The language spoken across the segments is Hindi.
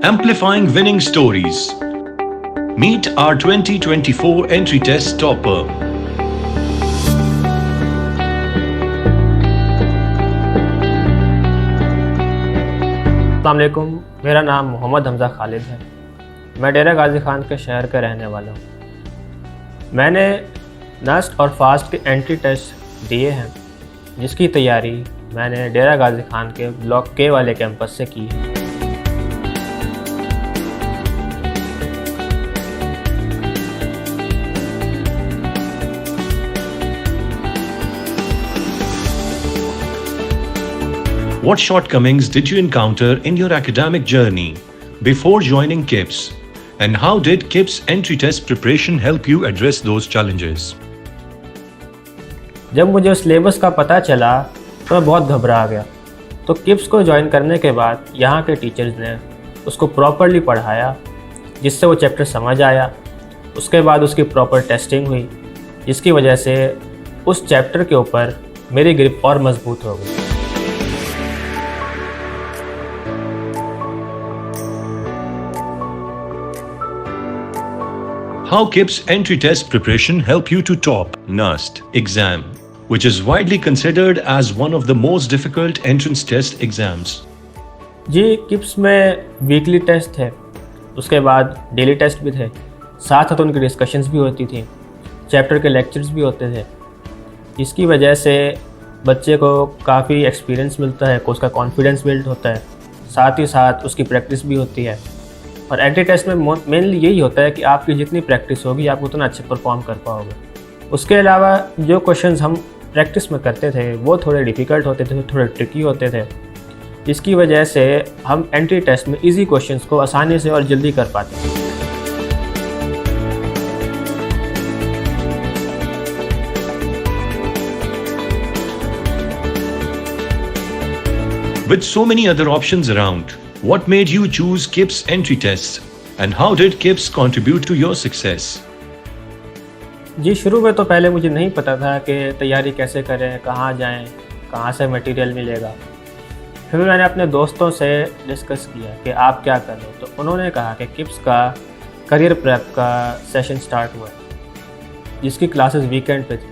Amplifying winning stories. Meet our 2024 entry test topper. अस्सलाम वालेकुम, मेरा नाम मोहम्मद हमज़ा खालिद है। मैं डेरा गाज़ी ख़ान के शहर का रहने वाला हूँ। मैंने नस्ट और फास्ट के एंट्री टेस्ट दिए हैं, जिसकी तैयारी मैंने डेरा गाज़ी ख़ान के ब्लॉक के वाले कैंपस से की है। What shortcomings did you encounter in your academic journey before joining KIPS? And how did KIPS entry test preparation help you address those challenges? जब मुझे सिलेबस का पता चला तो मैं बहुत घबरा गया। तो किप्स को ज्वाइन करने के बाद यहाँ के टीचर्स ने उसको प्रॉपरली पढ़ाया, जिससे वो चैप्टर समझ आया। उसके बाद उसकी प्रॉपर टेस्टिंग हुई, जिसकी वजह से उस चैप्टर के ऊपर मेरी ग्रिप और मजबूत हो गई। How KIPS entry test preparation help you to top NUST exam, which is widely considered as one of the most difficult entrance test exams? Ji, kips में वीकली टेस्ट थे, उसके बाद डेली टेस्ट भी थे, साथ साथ उनकी डिस्कशंस भी होती थी, चैप्टर के लेक्चर्स भी होते थे। इसकी वजह से बच्चे को काफ़ी एक्सपीरियंस मिलता है, उसका कॉन्फिडेंस बिल्ड होता है, साथ ही साथ उसकी प्रैक्टिस भी होती है। और एंट्री टेस्ट में मेनली यही होता है कि आपकी जितनी प्रैक्टिस होगी आप उतना अच्छे परफॉर्म कर पाओगे। उसके अलावा जो क्वेश्चंस हम प्रैक्टिस में करते थे वो थोड़े डिफ़िकल्ट होते थे, थोड़े ट्रिकी होते थे, जिसकी वजह से हम एंट्री टेस्ट में इजी क्वेश्चंस को आसानी से और जल्दी कर पाते हैं। With so many other options around, what made you choose KIPS entry tests, and how did KIPS contribute to your success? जी, शुरू में तो पहले मुझे नहीं पता था कि तैयारी कैसे करें, कहाँ जाएं, कहाँ से मटेरियल मिलेगा। फिर मैंने अपने दोस्तों से डिस्कस किया कि आप क्या कर रहे हो, तो उन्होंने कहा कि किप्स का करियर प्रेप का सेशन स्टार्ट हुआ, जिसकी क्लासेस वीकेंड पे थी।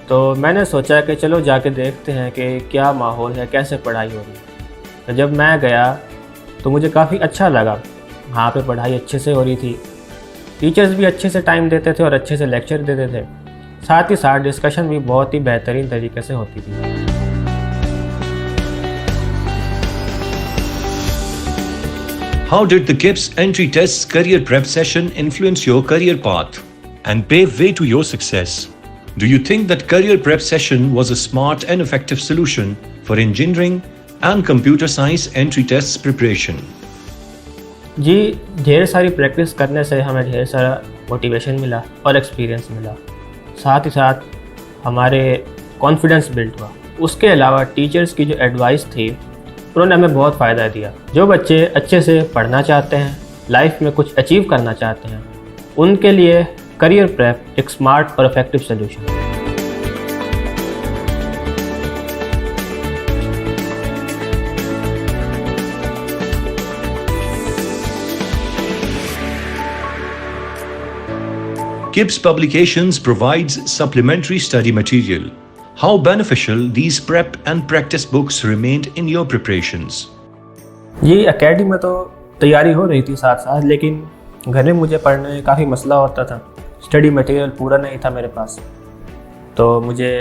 तो मैंने सोचा कि चलो जाके देखते हैं कि क्या माहौल है, कैसे पढ़ाई हो रही है। तो जब मैं गया तो मुझे काफ़ी अच्छा लगा। वहाँ पे पढ़ाई अच्छे से हो रही थी, टीचर्स भी अच्छे से टाइम देते थे और अच्छे से लेक्चर देते थे, साथ ही साथ डिस्कशन भी बहुत ही बेहतरीन तरीके से होती थी। How did the KIPS entry test's career prep session influence your career path and pave way to your success? Do you think that career prep session was a smart and effective solution for engineering and computer science entry tests preparation? जी, ढेर सारी प्रैक्टिस करने से हमें ढेर सारा मोटिवेशन मिला और एक्सपीरियंस मिला, साथ ही साथ हमारे कॉन्फिडेंस बिल्ड हुआ। उसके अलावा टीचर्स की जो एडवाइस थी उन्होंने हमें बहुत फ़ायदा दिया। जो बच्चे अच्छे से पढ़ना चाहते हैं, लाइफ में कुछ अचीव करना चाहते हैं, उनके लिए करियर प्रेप एक स्मार्ट और इफेक्टिव सोल्यूशन है। KIPS Publications provides supplementary study material. How beneficial these prep and practice books remained in your preparations? जी, एकेडमी में तो तैयारी हो रही थी साथ साथ, लेकिन घर में मुझे पढ़ने में काफ़ी मसला होता था। स्टडी मटेरियल पूरा नहीं था मेरे पास। तो मुझे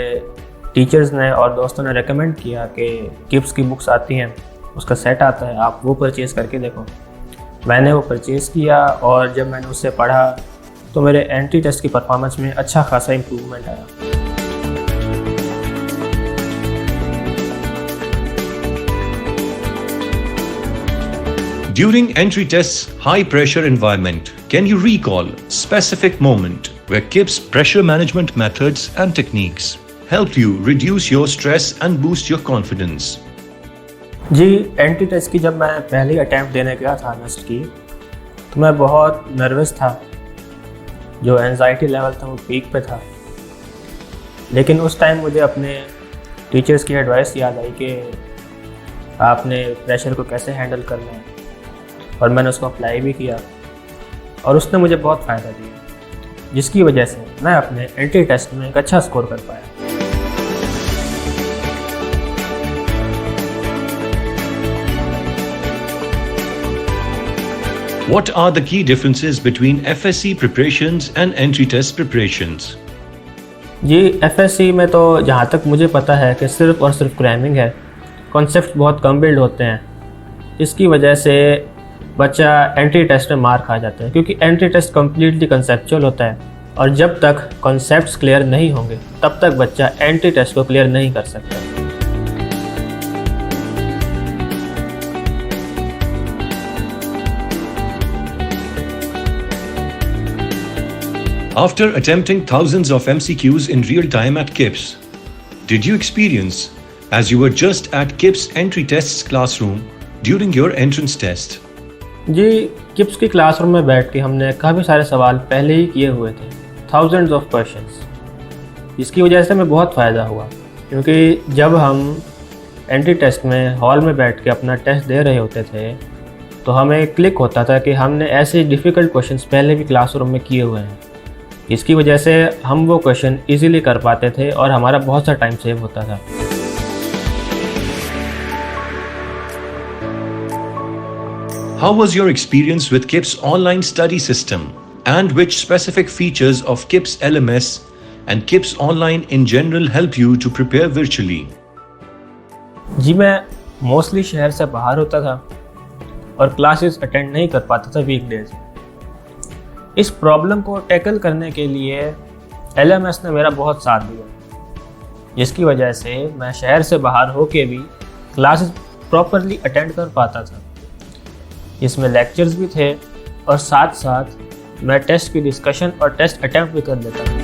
टीचर्स ने और दोस्तों ने रेकमेंड किया कि किप्स की बुक्स आती हैं, उसका सेट आता है, आप वो परचेज़ करके देखो। मैंने वो परचेज़ किया और जब मैंने उससे पढ़ा तो मेरे एंट्री टेस्ट की परफॉर्मेंस में अच्छा खासा इम्प्रूवमेंट आया। During entry test's high-pressure environment, can you recall specific moment where KIPS pressure management methods and techniques helped you reduce your stress and boost your confidence? जी, एंट्री टेस्ट की जब मैं पहली अटैम्प्ट देने गया था नस्ट की, तो मैं बहुत नर्वस था। जो एंजाइटी लेवल था वो पीक पे था। लेकिन उस टाइम मुझे अपने टीचर्स की एडवाइस याद आई कि आपने प्रेशर को कैसे हैंडल करना है। और मैंने उसको अप्लाई भी किया और उसने मुझे बहुत फ़ायदा दिया, जिसकी वजह से मैं अपने एंट्री टेस्ट में एक अच्छा स्कोर कर पाया। What are the key differences between FSC preparations and entry test preparations? Ji FSC में तो जहाँ तक मुझे पता है कि सिर्फ और सिर्फ क्रैमिंग है, कॉन्सेप्ट बहुत कम बिल्ड होते हैं, इसकी वजह से बच्चा एंट्री टेस्ट में मार खा जाता है, क्योंकि एंट्री टेस्ट कम्प्लीटली कंसेप्चुअल होता है और जब तक कॉन्सेप्ट्स क्लियर नहीं होंगे तब तक बच्चा एंट्री टेस्ट को क्लियर नहीं कर सकता। After attempting thousands of MCQs in real time at KIPS, did you experience, as you were just at KIPS entry tests classroom during your entrance test? जी किप्स की क्लासरूम में बैठ के हमने काफ़ी सारे सवाल पहले ही किए हुए थे, थाउजेंड्स ऑफ क्वेश्चंस, जिसकी वजह से हमें बहुत फ़ायदा हुआ, क्योंकि जब हम एंट्री टेस्ट में हॉल में बैठ के अपना टेस्ट दे रहे होते थे तो हमें क्लिक होता था कि हमने ऐसे डिफ़िकल्ट क्वेश्चंस पहले भी क्लासरूम में किए हुए हैं। इसकी वजह से हम वो क्वेश्चन इजीली कर पाते थे और हमारा बहुत सा टाइम सेव होता था। How was your experience with KIPS online study system and which specific features of KIPS LMS and KIPS online in general help you to prepare virtually? जी मैं मोस्टली शहर से बाहर होता था और क्लासेस अटेंड नहीं कर पाता था वीकडेज। इस प्रॉब्लम को टैकल करने के लिए LMS ने मेरा बहुत साथ दिया, जिसकी वजह से मैं शहर से बाहर होके भी क्लासेस प्रॉपरली अटेंड कर पाता था। इसमें लेक्चर्स भी थे और साथ साथ मैं टेस्ट की डिस्कशन और टेस्ट अटेम्प्ट भी कर लेता था।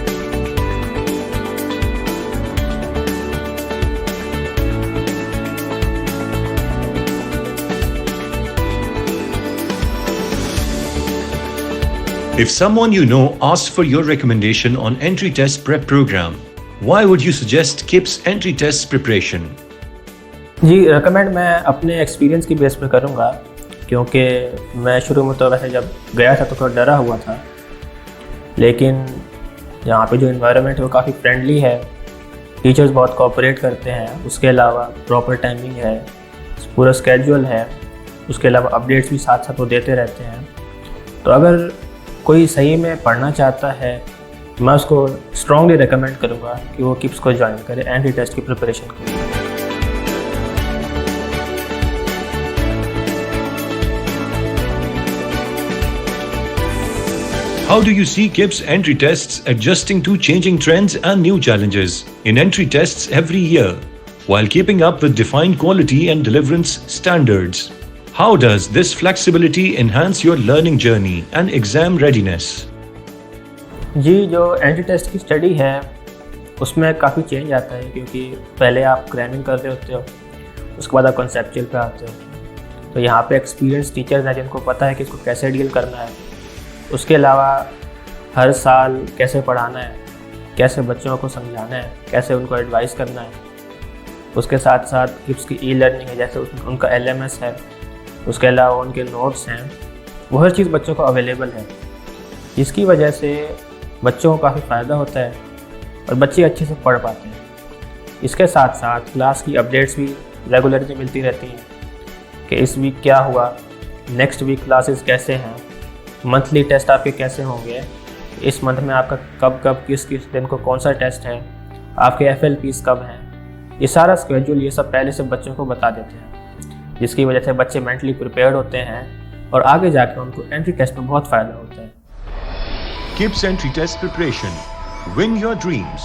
If someone you know asks for your recommendation on entry test prep program, why would you suggest KIPS entry test preparation? Ji recommend मैं अपने एक्सपीरियंस की बेस पे करूँगा, क्योंकि मैं शुरू में तो वैसे जब गया था तो थोड़ा डरा हुआ था, लेकिन यहाँ पे जो इन्वायरमेंट है वो काफ़ी फ्रेंडली है, टीचर्स बहुत कोऑपरेट करते हैं, उसके अलावा प्रॉपर टाइमिंग है, पूरा स्केड्यूल है, उसके अलावा अपडेट्स भी साथ साथ वो देते रहते हैं। तो अगर कोई सही में पढ़ना चाहता है मैं उसको स्ट्रॉन्गली रेकमेंड करूँगा कि वो किप्स को ज्वाइन करे एंट्री टेस्ट की प्रिपरेशन के लिए। How do you see KIPS entry tests adjusting to changing trends and new challenges in entry tests every year, while keeping up with defined quality and deliverance standards? How does this flexibility enhance your learning journey and exam readiness? जी जो एंट्री टेस्ट की स्टडी है उसमें काफ़ी चेंज आता है, क्योंकि पहले आप क्रैमिंग कर रहे होते हो, उसके बाद आप कॉन्सेप्चुअल पे आते हो। तो यहाँ पे एक्सपीरियंस टीचर्स हैं जिनको पता है कि इसको कैसे डील करना है। उसके अलावा हर साल कैसे पढ़ाना है, कैसे बच्चों को समझाना है, कैसे उनको एडवाइस करना है। उसके साथ साथ किप्स की ई लर्निंग है, जैसे उनका LMS है, उसके अलावा उनके नोट्स हैं, वो हर चीज़ बच्चों को अवेलेबल है, जिसकी वजह से बच्चों को काफ़ी फ़ायदा होता है और बच्चे अच्छे से पढ़ पाते हैं। इसके साथ साथ क्लास की अपडेट्स भी रेगुलरली मिलती रहती हैं कि इस वीक क्या हुआ, नेक्स्ट वीक क्लासेस कैसे हैं, मंथली टेस्ट आपके कैसे होंगे, इस मंथ में आपका कब कब किस किस दिन को कौन सा टेस्ट है, आपके FLPs कब हैं। ये सारा स्केड्यूल ये सब पहले से बच्चों को बता देते हैं, जिसकी वजह से बच्चे मेंटली प्रिपेयर्ड होते हैं और आगे जाकर उनको एंट्री टेस्ट में बहुत फ़ायदा होता है। KIPS entry test preparation. Win your dreams.